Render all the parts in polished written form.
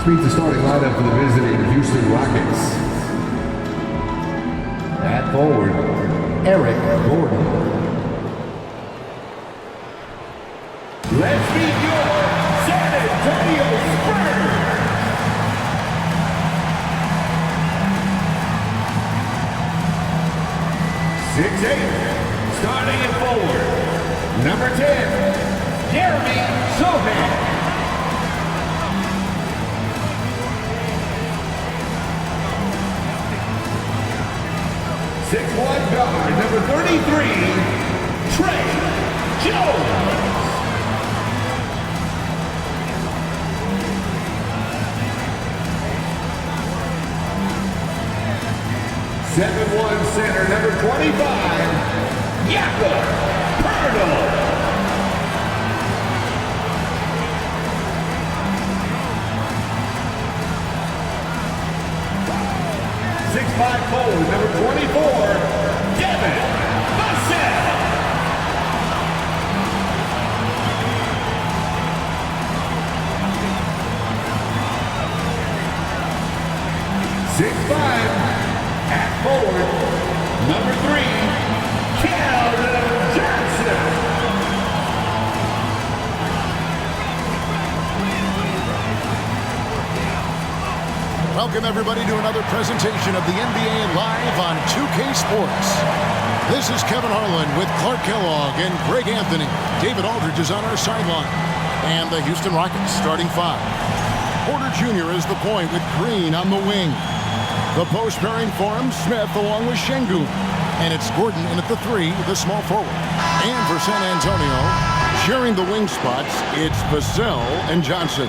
meets the starting lineup for the visiting Houston Rockets. At forward, Eric Gordon. Let's meet your San Antonio Spurs. Starting at forward, number 10, Jeremy Sohan. 6'1" guard, number 33, Trey Jones. 7'1" center, number 25, Jakob Poeltl. 6'5" forward, number 24, Devin Vassell. 6'5", at forward, number 3, Keldon Johnson. Welcome, everybody, to another presentation of the NBA Live on 2K Sports. This is Kevin Harlan with Clark Kellogg and Greg Anthony. David Aldridge is on our sideline. And the Houston Rockets starting 5. Porter Jr. is the point with Green on the wing. The post pairing for him, Smith along with Şengün. And it's Gordon in at the 3, the small forward. And for San Antonio, sharing the wing spots, it's Vassell and Johnson.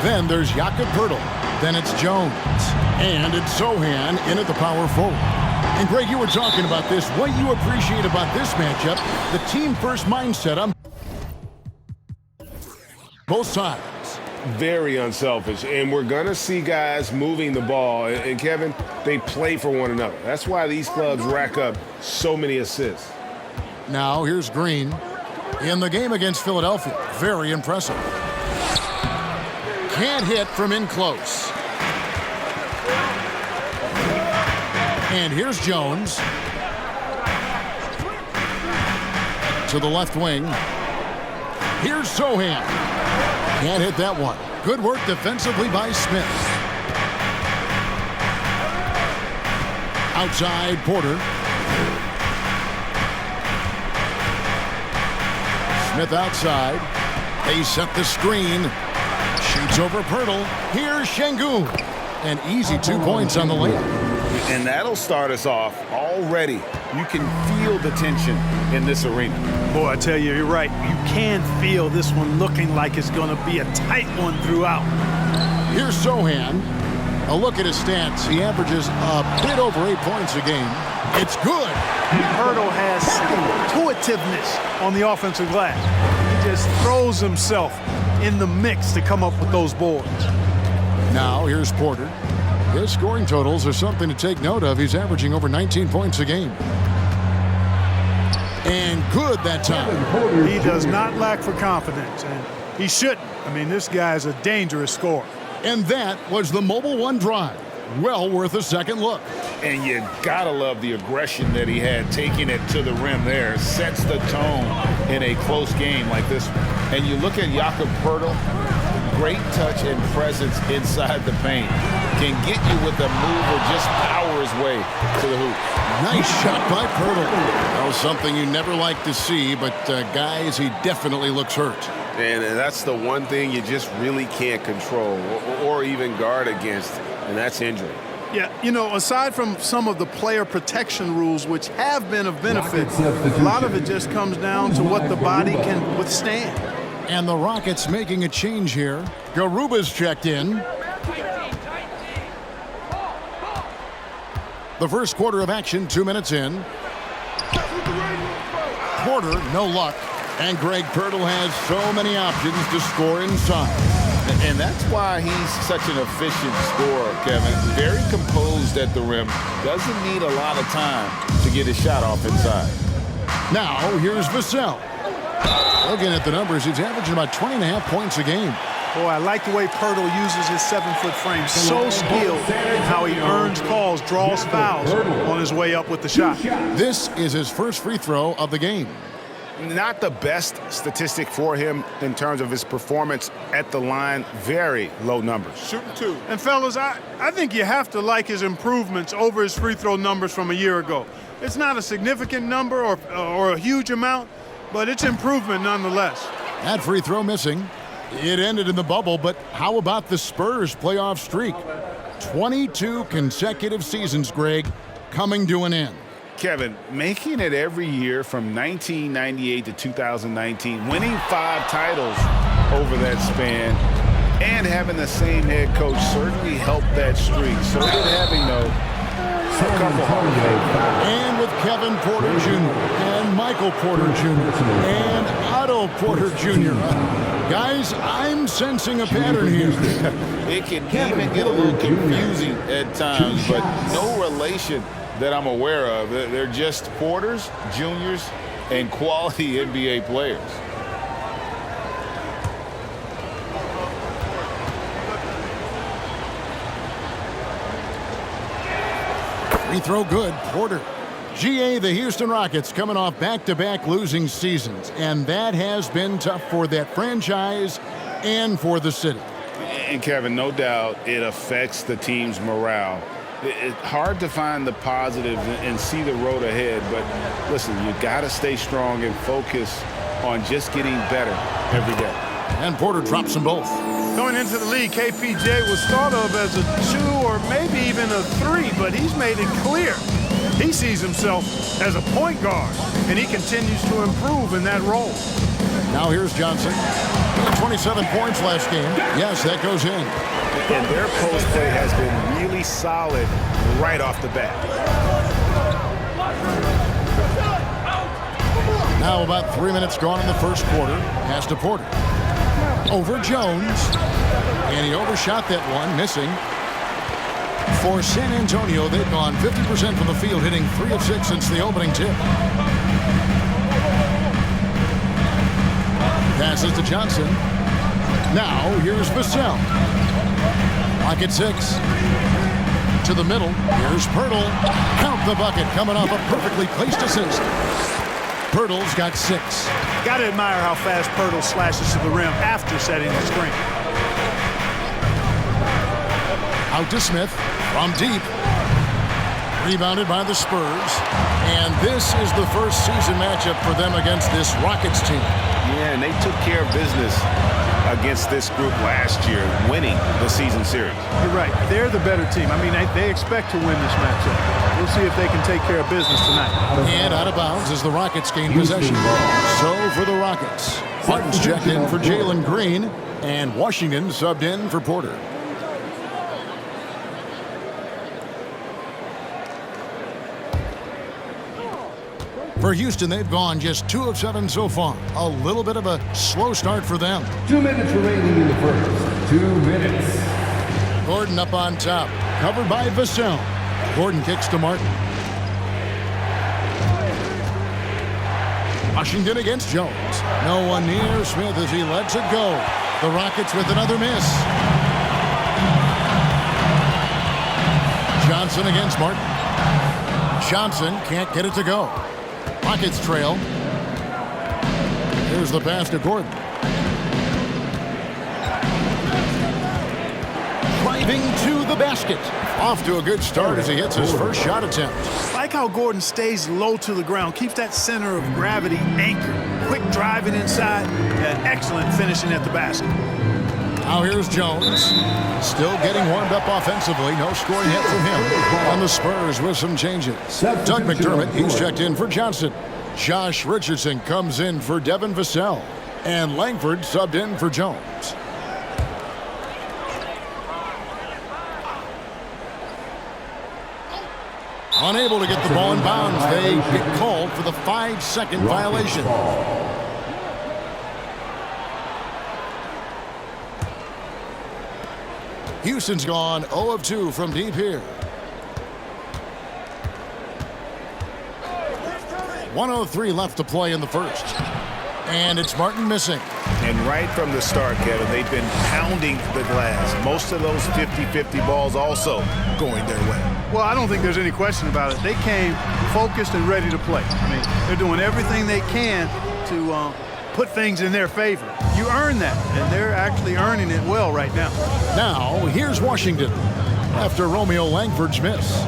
Then there's Jakob Poeltl. Then it's Jones. And it's Sohan in at the power forward. And Greg, you were talking about this. What you appreciate about this matchup, the team-first mindset on both sides. Very unselfish, and we're going to see guys moving the ball. And Kevin, they play for one another. That's why these clubs rack up so many assists. Now here's Green in the game against Philadelphia. Very impressive. Can't hit from in close. And here's Jones. To the left wing. Here's Sohan. Can't hit that one. Good work defensively by Smith. Outside, Porter. Smith outside. They set the screen. Shoots over Poeltl. Here's Şengün. An easy 2 points on the layup. And that'll start us off already. You can feel the tension in this arena. Boy, I tell you, you're right. You can feel this one looking like it's going to be a tight one throughout. Here's Sohan. A look at his stats. He averages a bit over 8 points a game. It's good. Poeltl has intuitiveness on the offensive glass. He just throws himself in the mix to come up with those boards. Now here's Porter. His scoring totals are something to take note of. He's averaging over 19 points a game. And good that time. He does not lack for confidence, and he shouldn't. I mean, this guy is a dangerous scorer. And that was the Mobile One drive. Well worth a second look. And you gotta love the aggression that he had, taking it to the rim there. Sets the tone in a close game like this. And you look at Jakob Poeltl, great touch and presence inside the paint. Can get you with a move or just power his way to the hoop. Nice shot by Poeltl. That was something you never like to see, but guys, he definitely looks hurt. And that's the one thing you just really can't control or even guard against, and that's injury. Yeah, you know, aside from some of the player protection rules, which have been of benefit, a lot of it just comes down to what the body can withstand. And the Rockets making a change here. Garuba's checked in. The first quarter of action, 2 minutes in. Porter, no luck. And Greg Poeltl has so many options to score inside. And that's why he's such an efficient scorer, Kevin. Very composed at the rim. Doesn't need a lot of time to get his shot off inside. Now, here's Vassell. Looking at the numbers, he's averaging about 20.5 points a game. Boy, I like the way Pirtle uses his 7-foot frame. So skilled in how he earns calls, draws fouls on his way up with the shot. This is his first free throw of the game. Not the best statistic for him in terms of his performance at the line. Very low numbers. Shooting 2. And fellas, I think you have to like his improvements over his free throw numbers from a year ago. It's not a significant number or a huge amount, but it's improvement nonetheless. That free throw missing. It ended in the bubble, but how about the Spurs playoff streak? 22 consecutive seasons, Greg, coming to an end. Kevin, making it every year from 1998 to 2019, winning 5 titles over that span, and having the same head coach certainly helped that streak. So it having, though, a couple And with Kevin Porter Jr. and Michael Porter Jr. and Otto Porter Jr. Guys, I'm sensing a pattern here. It can even get a little confusing at times, but no relation that I'm aware of. They're just Porters, Juniors, and quality NBA players. Free throw good, Porter. GA, the Houston Rockets coming off back-to-back losing seasons, and that has been tough for that franchise and for the city. And Kevin, no doubt it affects the team's morale. It's hard to find the positives and see the road ahead, but listen, you got to stay strong and focus on just getting better every day. And Porter drops them both. Going into the league, KPJ was thought of as a 2 or maybe even a 3, but he's made it clear he sees himself as a point guard, and he continues to improve in that role. Now here's Johnson. 27 points last game. Yes, that goes in. And their post play has been really solid right off the bat. Now about 3 minutes gone in the first quarter. Pass to Porter. Over Jones. And he overshot that one, missing. For San Antonio, they've gone 50% from the field, hitting 3 of 6 since the opening tip. Passes to Johnson. Now here's Vassell. Lock at 6. To the middle. Here's Pirtle. Count the bucket. Coming off a perfectly placed assist. Pirtle's got 6. Got to admire how fast Pirtle slashes to the rim after setting the screen. Out to Smith from deep. Rebounded by the Spurs. And this is the first season matchup for them against this Rockets team. Yeah, and they took care of business against this group last year, winning the season series. You're right. They're the better team. I mean, they expect to win this matchup. We'll see if they can take care of business tonight. And out of bounds as the Rockets gain possession. So for the Rockets, Martin's checked in for Jalen Green, and Washington subbed in for Porter. For Houston, they've gone just 2 of 7 so far. A little bit of a slow start for them. 2 minutes remaining in the first. 2 minutes. Gordon up on top. Covered by Vassell. Gordon kicks to Martin. Washington against Jones. No one near Smith as he lets it go. The Rockets with another miss. Johnson against Martin. Johnson can't get it to go. Rockets trail. Here's the pass to Gordon. Driving to the basket. Off to a good start as he hits his first shot attempt. Like how Gordon stays low to the ground, keeps that center of gravity anchored. Quick driving inside, and excellent finishing at the basket. Now here's Jones. Still getting warmed up offensively. No scoring yet from him. On the Spurs with some changes. Doug McDermott, he's checked in for Johnson. Josh Richardson comes in for Devin Vassell. And Langford subbed in for Jones. Unable to get the ball in bounds. They get called for the 5-second violation. Houston's gone 0 of 2 from deep here. 1:03 left to play in the first. And it's Martin missing. And right from the start, Kevin, they've been pounding the glass. Most of those 50-50 balls also going their way. Well, I don't think there's any question about it. They came focused and ready to play. I mean, they're doing everything they can to put things in their favor. You earn that, and they're actually earning it well right now. Now, here's Washington after Romeo Langford's miss.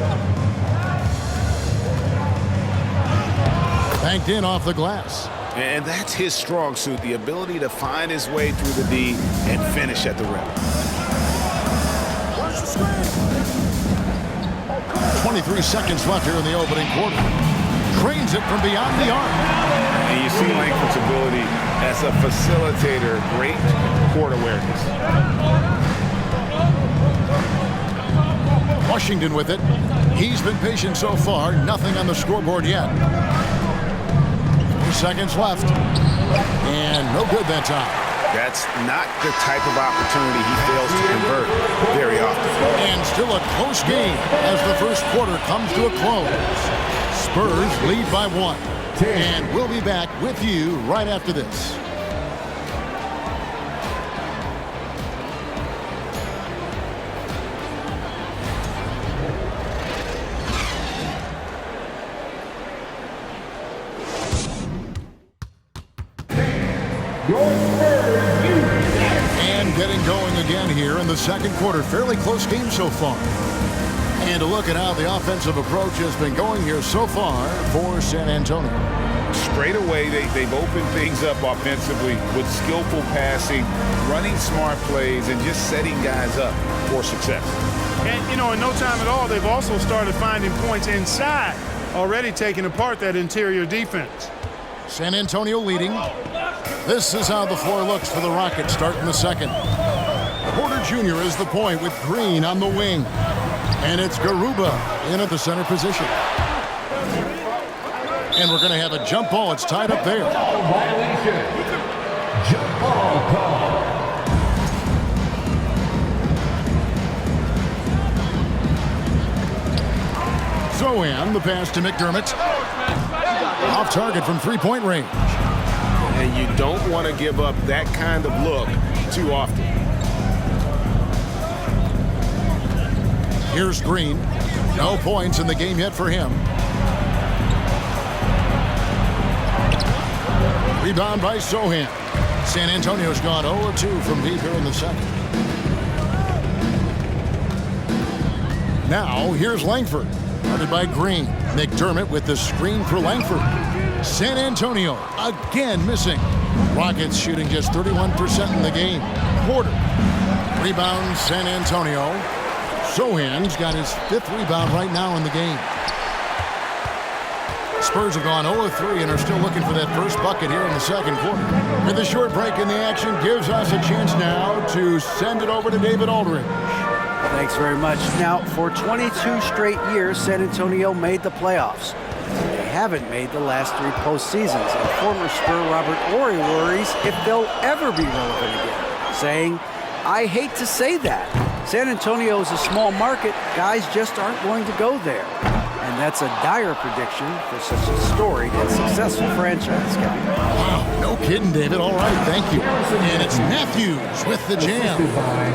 Banked in off the glass. And that's his strong suit, the ability to find his way through the D and finish at the rim. 23 seconds left here in the opening quarter. Trains it from beyond the arc. And you see Langford's ability as a facilitator, great court awareness. Washington with it. He's been patient so far. Nothing on the scoreboard yet. 4 seconds left. And no good that time. That's not the type of opportunity he fails to convert very often. And still a close game as the first quarter comes to a close. Spurs lead by 1. And we'll be back with you right after this. And getting going again here in the second quarter. Fairly close game so far. And a look at how the offensive approach has been going here so far for San Antonio. Straight away, they've opened things up offensively with skillful passing, running smart plays, and just setting guys up for success. And, you know, in no time at all, they've also started finding points inside, already taking apart that interior defense. San Antonio leading. This is how the floor looks for the Rockets starting the second. Porter Jr. is the point with Green on the wing. And it's Garuba in at the center position. And we're going to have a jump ball. It's tied up there. Violation. Jump ball call. Zohan, the pass to McDermott. Off target from three-point range. And you don't want to give up that kind of look too often. Here's Green. No points in the game yet for him. Rebound by Zohan. San Antonio's gone 0-2 from deep here in the second. Now, here's Langford. Guarded by Green. McDermott with the screen for Langford. San Antonio again missing. Rockets shooting just 31% in the game. Porter. Rebound San Antonio. Zohan's got his 5th rebound right now in the game. Spurs have gone 0-3 and are still looking for that first bucket here in the second quarter. With a short break in the action, gives us a chance now to send it over to David Aldridge. Thanks very much. Now, for 22 straight years, San Antonio made the playoffs. They haven't made the last 3 postseasons, and former Spur Robert Ory worries if they'll ever be relevant again, saying, "I hate to say that. San Antonio is a small market. Guys just aren't going to go there." And that's a dire prediction for such a storied and successful franchise, Kevin. Wow, no kidding, David. All right, thank you. And it's Matthews with the jam.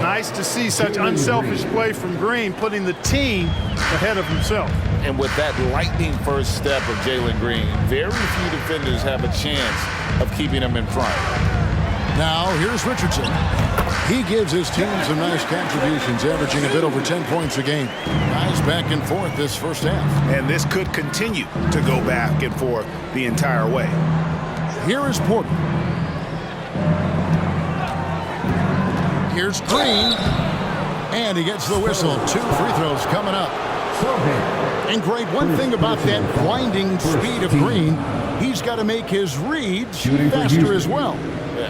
Nice to see such unselfish play from Green, putting the team ahead of himself. And with that lightning first step of Jalen Green, very few defenders have a chance of keeping him in front. Now, here's Richardson. He gives his team some nice contributions, averaging a bit over 10 points a game. Guys back and forth this first half. And this could continue to go back and forth the entire way. Here is Porter. Here's Green. And he gets the whistle. 2 free throws coming up. And Greg, one thing about that blinding speed of Green, he's got to make his reads faster as well.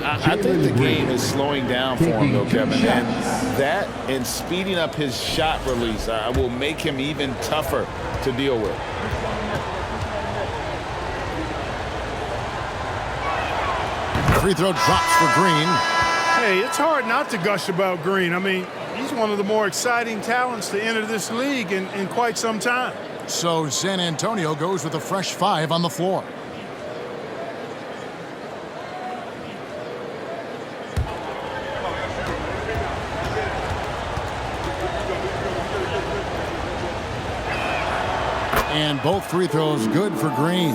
I think the game is slowing down for him, though, Kevin. And that and speeding up his shot release will make him even tougher to deal with. Free throw drops for Green. Hey, it's hard not to gush about Green. I mean, he's one of the more exciting talents to enter this league in quite some time. So San Antonio goes with a fresh 5 on the floor. And both free throws good for Green.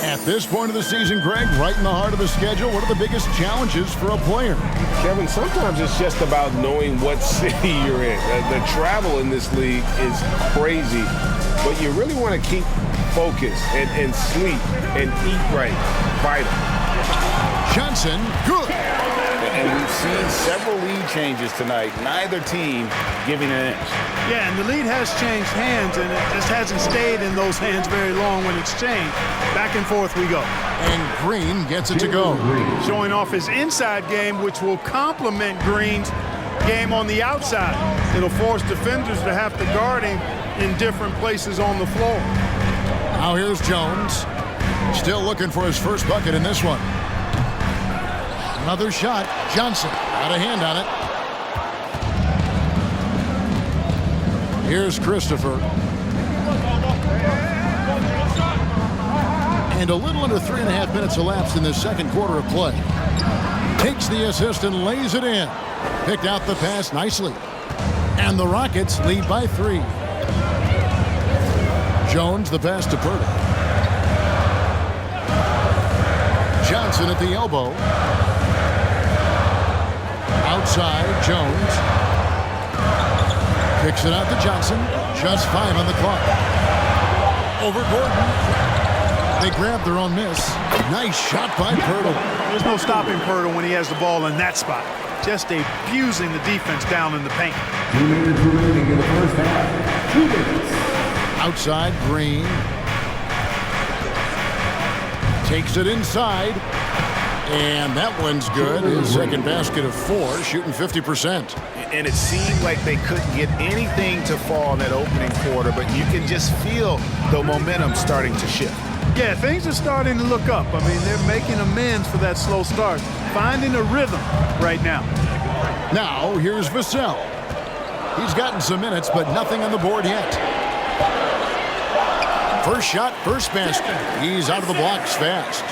At this point of the season, Greg, right in the heart of the schedule, what are the biggest challenges for a player? Kevin, sometimes it's just about knowing what city you're in. The travel in this league is crazy, but you really want to keep focused and sleep and eat right. Vital. Johnson, good. And we've seen several lead changes tonight, neither team giving an inch. Yeah, and the lead has changed hands, and it just hasn't stayed in those hands very long when it's changed. Back and forth we go. And Green gets it to go. Showing off his inside game, which will complement Green's game on the outside. It'll force defenders to have to guard him in different places on the floor. Now here's Jones. Still looking for his first bucket in this one. Another shot. Johnson got a hand on it. Here's Christopher. And a little under 3.5 minutes elapsed in the second quarter of play. Takes the assist and lays it in. Picked out the pass nicely. And the Rockets lead by 3. Jones the pass to Purtle. Johnson at the elbow. Outside, Jones. Kicks it out to Johnson. Just 5 on the clock. Over Gordon. They grab their own miss. Nice shot by Purtle. There's no stopping Purtle when he has the ball in that spot. Just abusing the defense down in the paint. 2 minutes remaining in the first half. 2 minutes. Outside, Green. Takes it inside. And that one's good. His second basket of 4, shooting 50%. And it seemed like they couldn't get anything to fall in that opening quarter, but you can just feel the momentum starting to shift. Yeah, things are starting to look up. I mean, they're making amends for that slow start. Finding a rhythm right now. Now, here's Vassell. He's gotten some minutes, but nothing on the board yet. First shot, first basket. He's out of the blocks fast.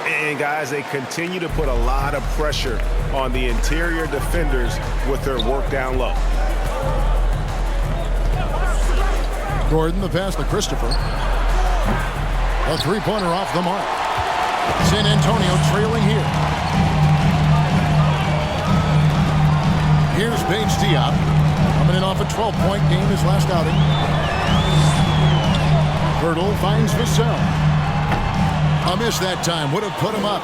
And guys, they continue to put a lot of pressure on the interior defenders with their work down low. Gordon the pass to Christopher. A three-pointer off the mark. San Antonio trailing here. Here's Paige Diop. Coming in off a 12-point game his last outing. Purtle finds Vassell. A miss that time. Would have put him up.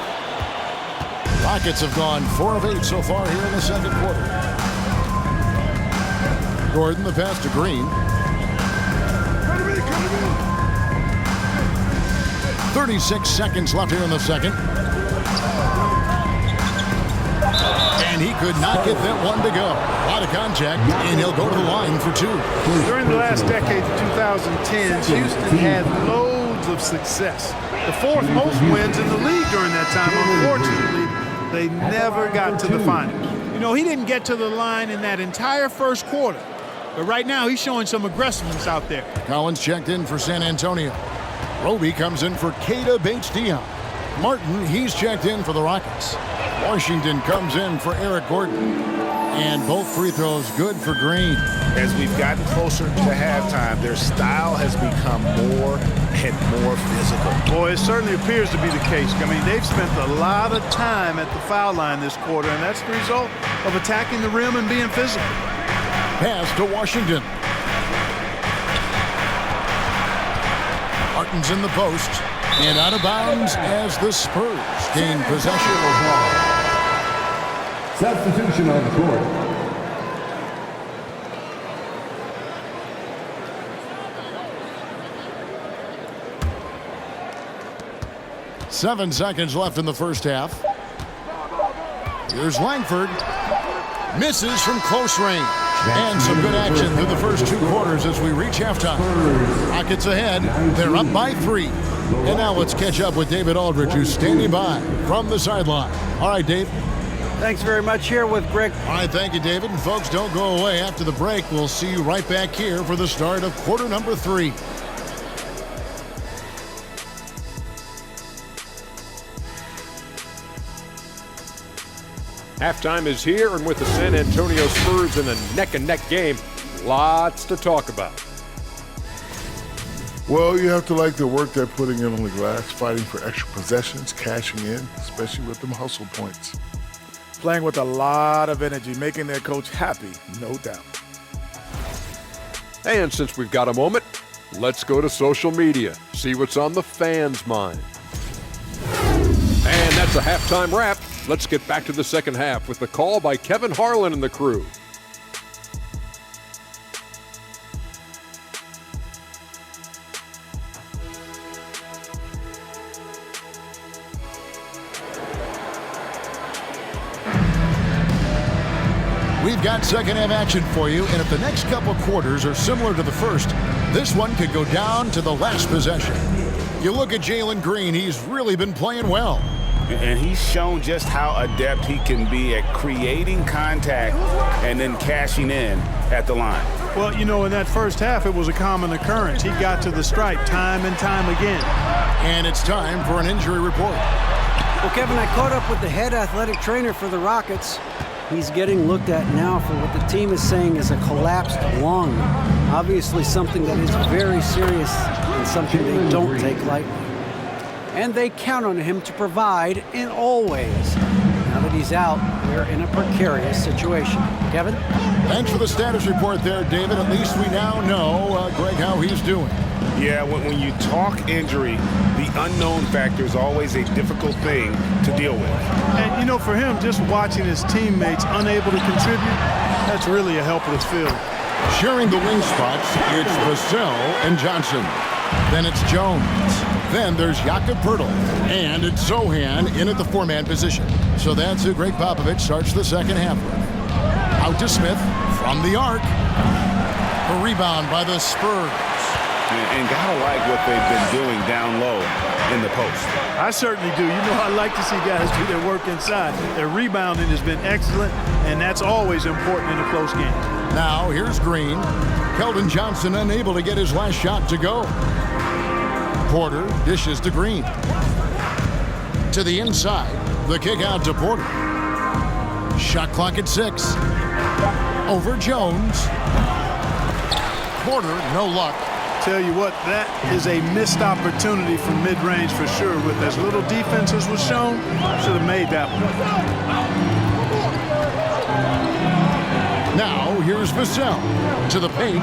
Rockets have gone 4 of 8 so far here in the second quarter. Gordon the pass to Green. 36 seconds left here in the second. And he could not get that one to go. A lot of contact, and he'll go to the line for 2. During the last decade, the 2010s, Houston had loads of success. The 4th most wins in the league during that time. Unfortunately, they never got to the finals. You know, he didn't get to the line in that entire first quarter. But right now, he's showing some aggressiveness out there. Collins checked in for San Antonio. Roby comes in for Keita Bates-Diop. Martin, he's checked in for the Rockets. Washington comes in for Eric Gordon. And both free throws good for Green. As we've gotten closer to halftime, their style has become more and more physical. Boy, it certainly appears to be the case. I mean, they've spent a lot of time at the foul line this quarter, and that's the result of attacking the rim and being physical. Pass to Washington. Martin's in the post. And out of bounds as the Spurs gain possession of ball. Substitution on the court. Seven seconds left in the first half. Here's Langford. Misses from close range. And some good action through the first 2 quarters as we reach halftime. Rockets ahead. They're up by 3. And now let's catch up with David Aldridge, who's standing by from the sideline. All right, Dave. Thanks very much. Here with Greg. All right, thank you, David. And folks, don't go away. After the break, we'll see you right back here for the start of quarter number 3. Halftime is here, and with the San Antonio Spurs in a neck-and-neck game, lots to talk about. Well, you have to like the work they're putting in on the glass, fighting for extra possessions, cashing in, especially with them hustle points. Playing with a lot of energy, making their coach happy, no doubt. And since we've got a moment, let's go to social media, see what's on the fans' mind. And that's a halftime wrap. Let's get back to the second half with the call by Kevin Harlan and the crew. We've got second half action for you, and if the next couple quarters are similar to the first, this one could go down to the last possession. You look at Jalen Green, he's really been playing well. And he's shown just how adept he can be at creating contact and then cashing in at the line. Well, you know, in that first half, it was a common occurrence. He got to the stripe time and time again. And it's time for an injury report. Well, Kevin, I caught up with the head athletic trainer for the Rockets. He's getting looked at now for what the team is saying is a collapsed lung. Obviously something that is very serious and something they don't take lightly. And they count on him to provide in all ways. Now that he's out, we're in a precarious situation. Kevin? Thanks for the status report there, David. At least we now know, Greg, how he's doing. Yeah, when you talk injury, the unknown factor is always a difficult thing to deal with. And, you know, for him, just watching his teammates unable to contribute, that's really a helpless feeling. Sharing the wing spots, it's Vassell and Johnson. Then it's Jones. Then there's Jakob Poeltl. And it's Zohan in at the four-man position. So that's who Greg Popovich starts the second half with. Out to Smith from the arc. A rebound by the Spurs. And gotta like what they've been doing down low in the post. I certainly do. You know, I like to see guys do their work inside. Their rebounding has been excellent, and that's always important in a close game. Now here's Green. Keldon Johnson unable to get his last shot to go. Porter dishes to Green. To the inside. The kick out to Porter. Shot clock at 6. Over Jones. Porter, no luck. Tell you what, that is a missed opportunity from mid-range for sure. With as little defense as was shown, should have made that one. Now here's Vassell to the paint.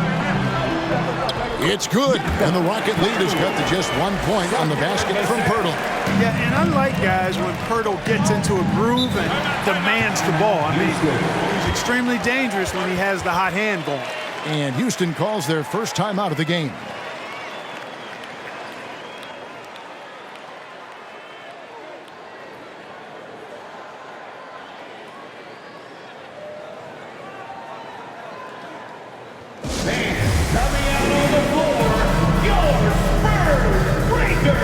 It's good, and the Rocket lead is cut to just 1 point on the basket from Poeltl. Yeah, and I like guys when Poeltl gets into a groove and demands the ball. I mean, he's extremely dangerous when he has the hot hand going. And Houston calls their first time out of the game. Coming out on the floor, your Spurs Breaker.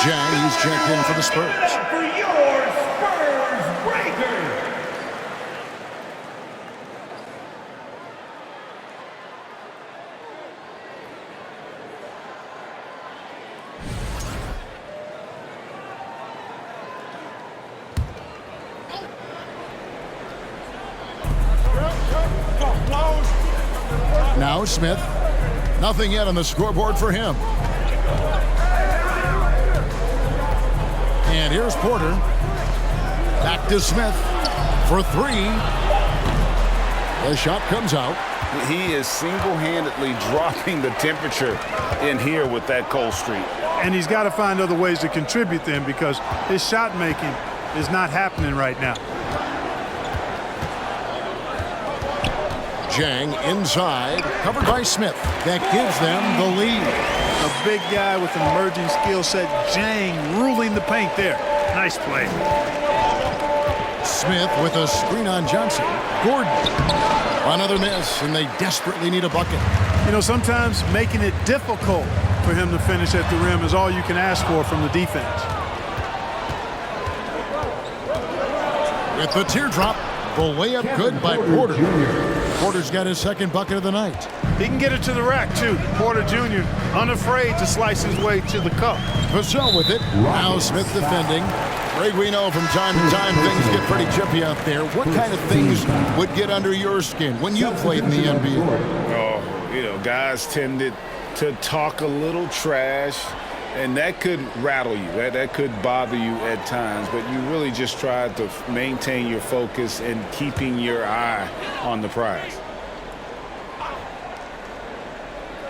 Jang, he's checked in for the Spurs. For your Spurs Breaker. Now Smith. Nothing yet on the scoreboard for him. And here's Porter. Back to Smith for 3. The shot comes out. He is single-handedly dropping the temperature in here with that cold streak. And he's got to find other ways to contribute then, because his shot making is not happening right now. Jang inside, covered by Smith. That gives them the lead. A big guy with an emerging skill set. Jang ruling the paint there. Nice play. Smith with a screen on Johnson. Gordon. Another miss, and they desperately need a bucket. You know, sometimes making it difficult for him to finish at the rim is all you can ask for from the defense. With the teardrop, the layup good by Porter. Porter's got his second bucket of the night. He can get it to the rack, too. Porter Jr. unafraid to slice his way to the cup. Vassell with it. Now Smith defending. Greg, we know from time to time things get pretty chippy out there. What kind of things would get under your skin when you played in the NBA? Oh, you know, guys tended to talk a little trash, and that could rattle you. That could bother you at times, but you really just tried to maintain your focus and keeping your eye on the prize.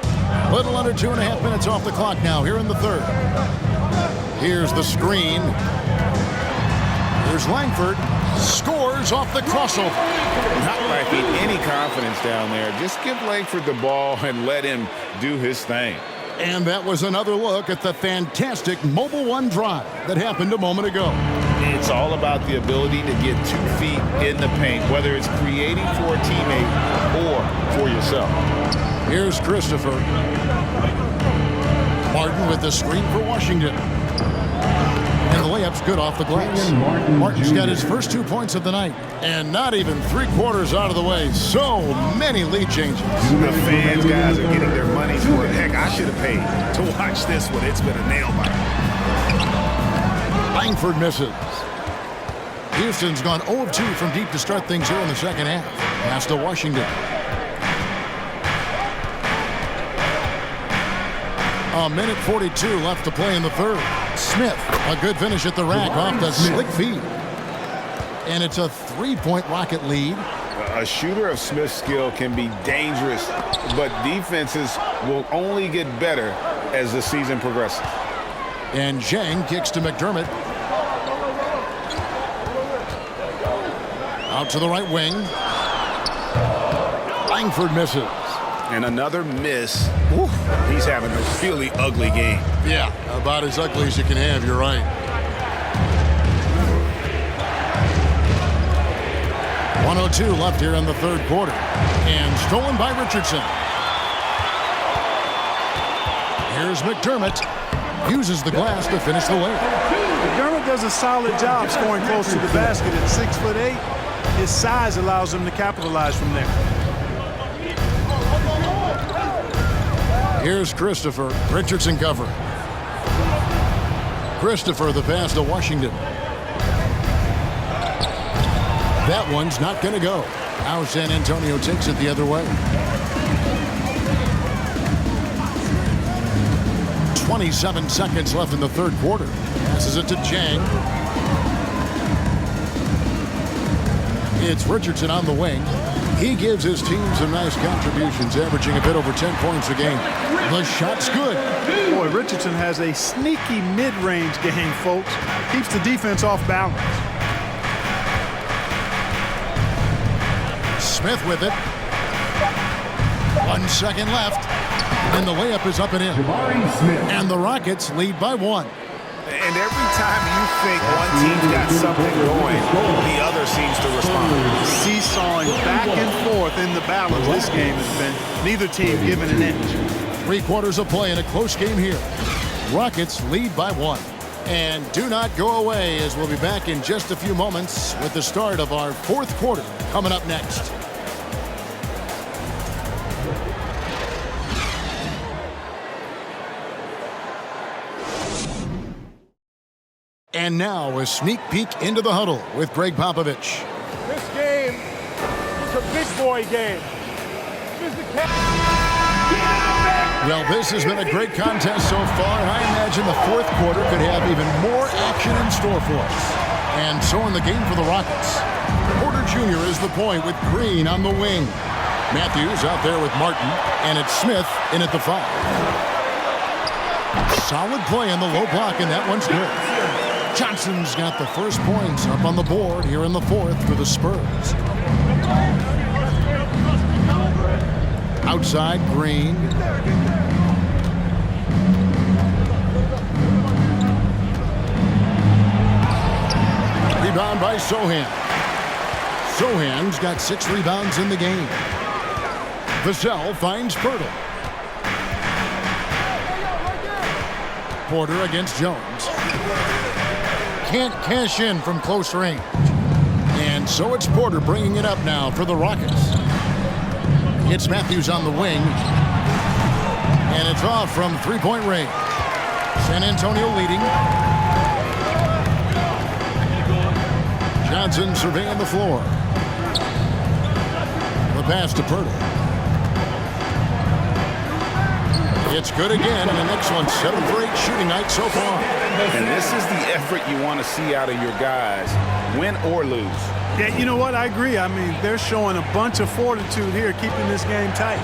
A little under 2.5 minutes off the clock now here in the third. Here's the screen. Here's Langford. Scores off the crossover. Not lacking any confidence down there. Just give Langford the ball and let him do his thing. And that was another look at the fantastic Mobile One drive that happened a moment ago. It's all about the ability to get 2 feet in the paint, whether it's creating for a teammate or for yourself. Here's Christopher. Martin with the screen for Washington. And the layup's good off the glass. Martin's got his first 2 points of the night. And not even 3/4 out of the way. So many lead changes. The fans, guys, are getting their money's worth. Heck, I should have paid to watch this one. It's been a nail biter. Langford misses. Houston's gone 0 of 2 from deep to start things here in the second half. Pass to Washington. A minute 42 left to play in the third. Smith, a good finish at the rack off the slick feed. And it's a 3-point Rocket lead. A shooter of Smith's skill can be dangerous, but defenses will only get better as the season progresses. And Jang kicks to McDermott. Out to the right wing. Langford misses. And another miss. Ooh, he's having a really ugly game. Yeah, about as ugly as you can have, you're right. 1:02 left here in the third quarter. And stolen by Richardson. Here's McDermott. Uses the glass to finish the layup. McDermott does a solid job scoring close to the basket at 6'8". His size allows him to capitalize from there. Here's Christopher. Richardson cover. Christopher the pass to Washington. That one's not going to go. Now San Antonio takes it the other way. 27 seconds left in the third quarter. Passes it to Jang. It's Richardson on the wing. He gives his team some nice contributions, averaging a bit over 10 points a game. The shot's good. Boy, Richardson has a sneaky mid-range game, folks. Keeps the defense off balance. Smith with it. 1 second left. And the layup is up and in. And the Rockets lead by 1. And every time you think one team's got something going, the other seems to respond. Seesawing back and forth in the balance this game has been. Neither team given an inch. 3/4 of play in a close game here. Rockets lead by 1. And do not go away, as we'll be back in just a few moments with the start of our fourth quarter coming up next. And now a sneak peek into the huddle with Greg Popovich. This game is a big boy game. Well, this has been a great contest so far. I imagine the fourth quarter could have even more action in store for us. And so in the game for the Rockets. Porter Jr. is the point with Green on the wing. Matthews out there with Martin, and it's Smith in at the 5. Solid play on the low block, and that one's good. Johnson's got the first points up on the board here in the 4th for the Spurs. Outside, Green. Rebound by Sohan. Sohan's got 6 rebounds in the game. Vassell finds Pirtle. Porter against Jones. Can't cash in from close range. And so it's Porter bringing it up now for the Rockets. It's Matthews on the wing. And it's off from 3-point range. San Antonio leading. Johnson surveying the floor. The pass to Pirtle. It's good again, and an excellent 7 for 8 shooting night so far. And this is the effort you want to see out of your guys, win or lose. Yeah, you know what? I agree. I mean, they're showing a bunch of fortitude here, keeping this game tight.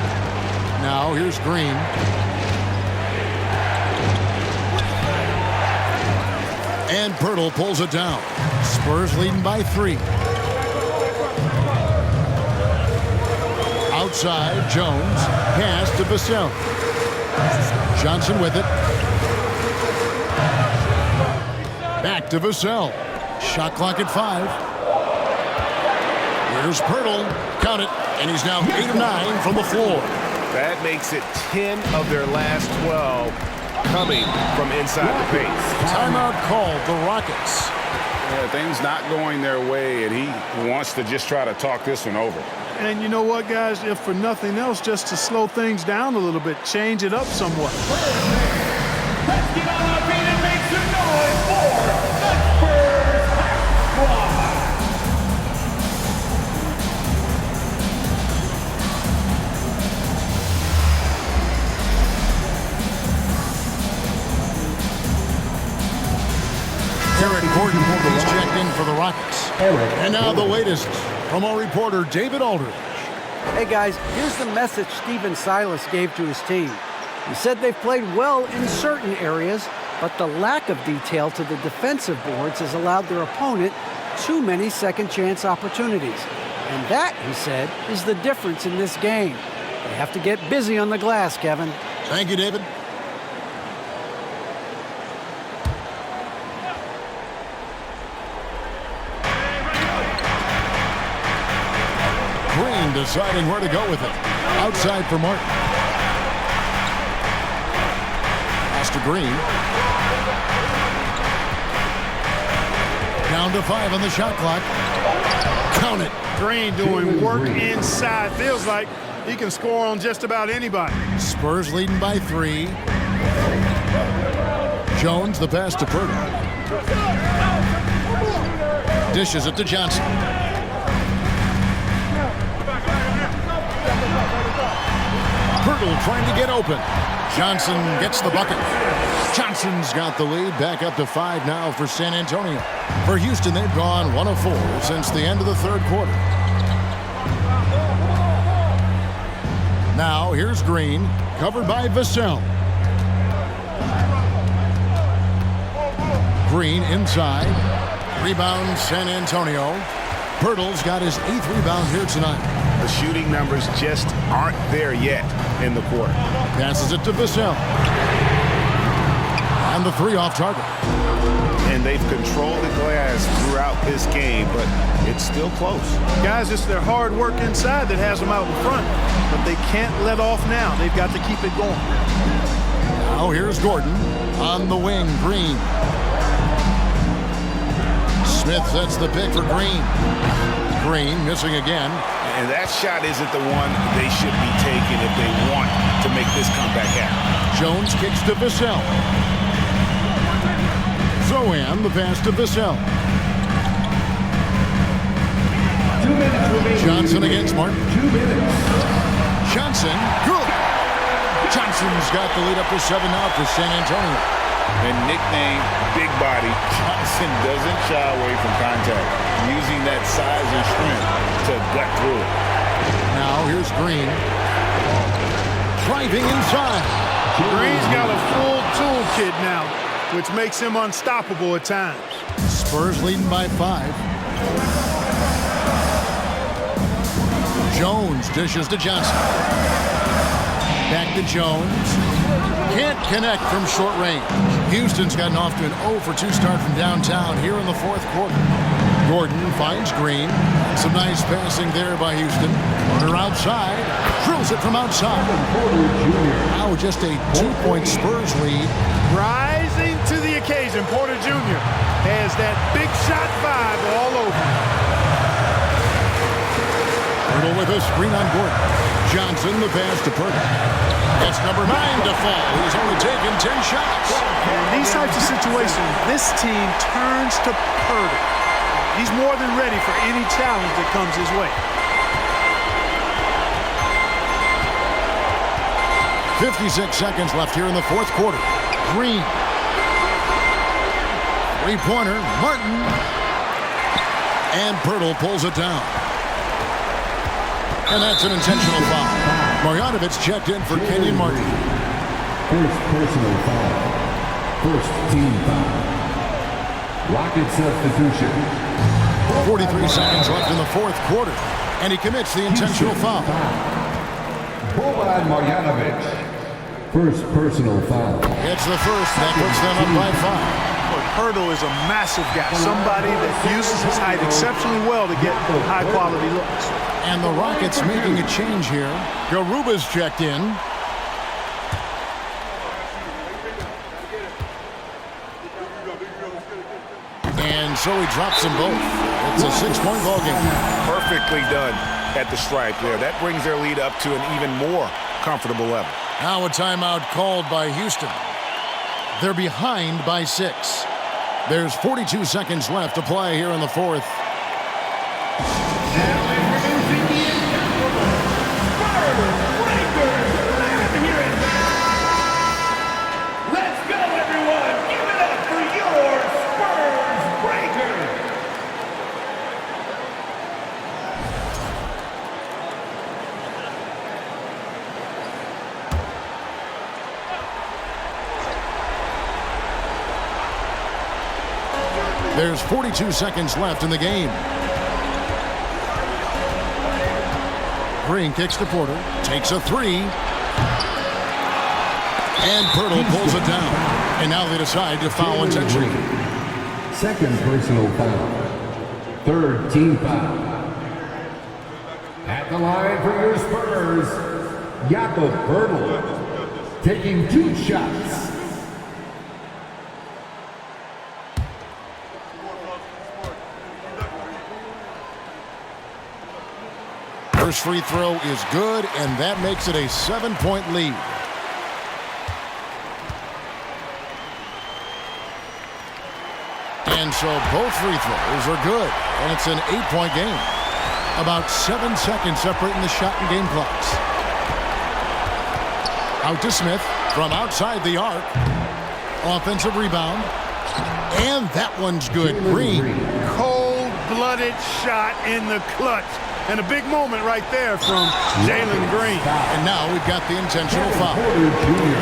Now here's Green. And Pirtle pulls it down. Spurs leading by 3. Outside, Jones. Pass to Vassell. Johnson with it. Back to Vassell. Shot clock at 5. Here's Pirtle. Count it. And he's now 8 of 9 from the floor. That makes it 10 of their last 12 coming from inside the paint. Timeout called, the Rockets. Yeah, things not going their way, and he wants to just try to talk this one over. And you know what, guys? If for nothing else, just to slow things down a little bit, change it up somewhat. Let's get on our feet and make some noise for the Spurs Squad. Eric Gordon is checked in for the Rockets. And now the latest from our reporter, David Aldridge. Hey guys, here's the message Stephen Silas gave to his team. He said they've played well in certain areas, but the lack of detail to the defensive boards has allowed their opponent too many second chance opportunities. And that, he said, is the difference in this game. They have to get busy on the glass, Kevin. Thank you, David. Green deciding where to go with it. Outside for Martin. Pass to Green. Down to 5 on the shot clock. Count it. Green doing work inside. Feels like he can score on just about anybody. Spurs leading by 3. Jones, the pass to Pirtle. Dishes it to Johnson. Pirtle trying to get open. Johnson gets the bucket. Johnson's got the lead, back up to 5 now for San Antonio. For Houston, they've gone 1 of 4 since the end of the third quarter. Now here's Green, covered by Vassell. Green inside. Rebound San Antonio. Pirtle's got his 8th rebound here tonight. The shooting numbers just aren't there yet in the quarter. Passes it to Vassell. And the 3 off target. And they've controlled the glass throughout this game, but it's still close. Guys, it's their hard work inside that has them out in front, but they can't let off now. They've got to keep it going. Now here's Gordon on the wing. Green. Smith sets the pick for Green. Green missing again. And that shot isn't the one they should be taking if they want to make this comeback happen. Jones kicks to Vassell. Zohan, the pass to Vassell. 2 minutes remaining. Johnson against Martin. 2 minutes. Johnson, good. Johnson's got the lead up to 7 now for San Antonio. And nicknamed Big Body, Johnson doesn't shy away from contact, using that size and strength to gut through it. Now here's Green. Driving inside. Green's got a full toolkit now, which makes him unstoppable at times. Spurs leading by 5. Jones dishes to Johnson. Back to Jones. Can't connect from short range. Houston's gotten off to an 0 for 2 start from downtown here in the 4th quarter. Gordon finds Green. Some nice passing there by Houston. They're outside. Drills it from outside. Now just a 2-point Spurs lead. Rising to the occasion, Porter Jr. has that big shot vibe all over. Pirtle with a screen on Gordon. Johnson the pass to Pirtle. That's number 9 to fall. He's only taken 10 shots. In these types of situations, this team turns to Pirtle. He's more than ready for any challenge that comes his way. 56 seconds left here in the 4th quarter. Green. 3-pointer. Martin. And Pirtle pulls it down. And that's an intentional foul. Marjanovic checked in for Kenyon Martin. First personal foul. First team foul. Rocket substitution. 43 seconds left in the 4th quarter. And he commits the intentional foul. Boban Marjanovic. First personal foul. It's the first. That puts them up by 5. Pirtle is a massive guy, somebody that uses his height exceptionally well to get high-quality looks. And the Rockets making a change here. Garuba's checked in. And so he drops them both. It's a 6-point ball game. Perfectly done at the stripe there. That brings their lead up to an even more comfortable level. Now a timeout called by Houston. They're behind by 6. There's 42 seconds left to play here in the 4th. Let's go, everyone! Give it up for your Spurs Breakers! There's 42 seconds left in the game. Green kicks to Porter, takes a 3. And Pirtle pulls it down. And now they decide to foul intentionally. Second personal foul. Third team foul. At the line for your Spurs, Jakob Pirtle, taking 2 shots. First free throw is good, and that makes it a 7-point lead. And so both free throws are good, and it's an 8-point game. About 7 seconds separating the shot and game clocks. Out to Smith from outside the arc. Offensive rebound. And that one's good. Green. Cold-blooded shot in the clutch. And a big moment right there from Jalen Green. And now we've got the intentional foul.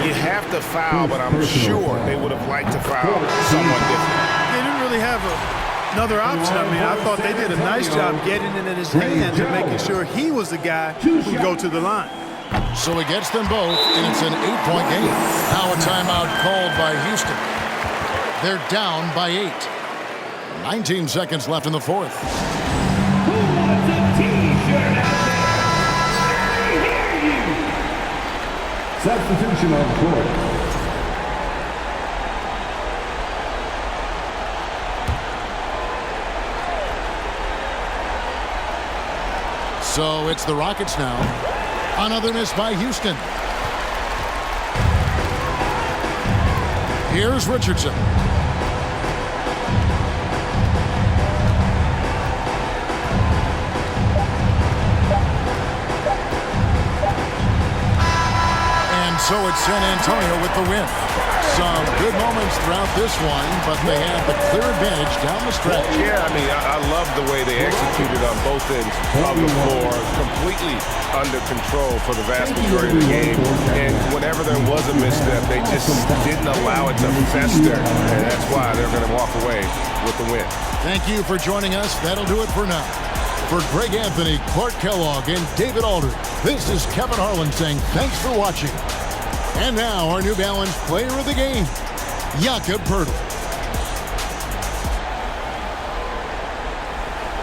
You have to foul, but I'm sure they would have liked to foul someone different. They didn't really have another option. I mean, I thought they did a nice job getting it in his hands and making sure he was the guy who would go to the line. So he gets them both, and it's an 8-point game. Now a timeout called by Houston. They're down by 8. 19 seconds left in the 4th. Substitution on the court. So it's the Rockets now. Another miss by Houston. Here's Richardson. So it's San Antonio with the win. Some good moments throughout this one, but they had the clear advantage down the stretch. Yeah, I mean, I love the way they executed on both ends of the floor, completely under control for the vast majority of the game. And whenever there was a misstep, they just didn't allow it to fester, and that's why they're going to walk away with the win. Thank you for joining us. That'll do it for now. For Greg Anthony, Clark Kellogg, and David Aldridge, this is Kevin Harlan saying thanks for watching. And now our New Balance player of the game, Jakob Poeltl.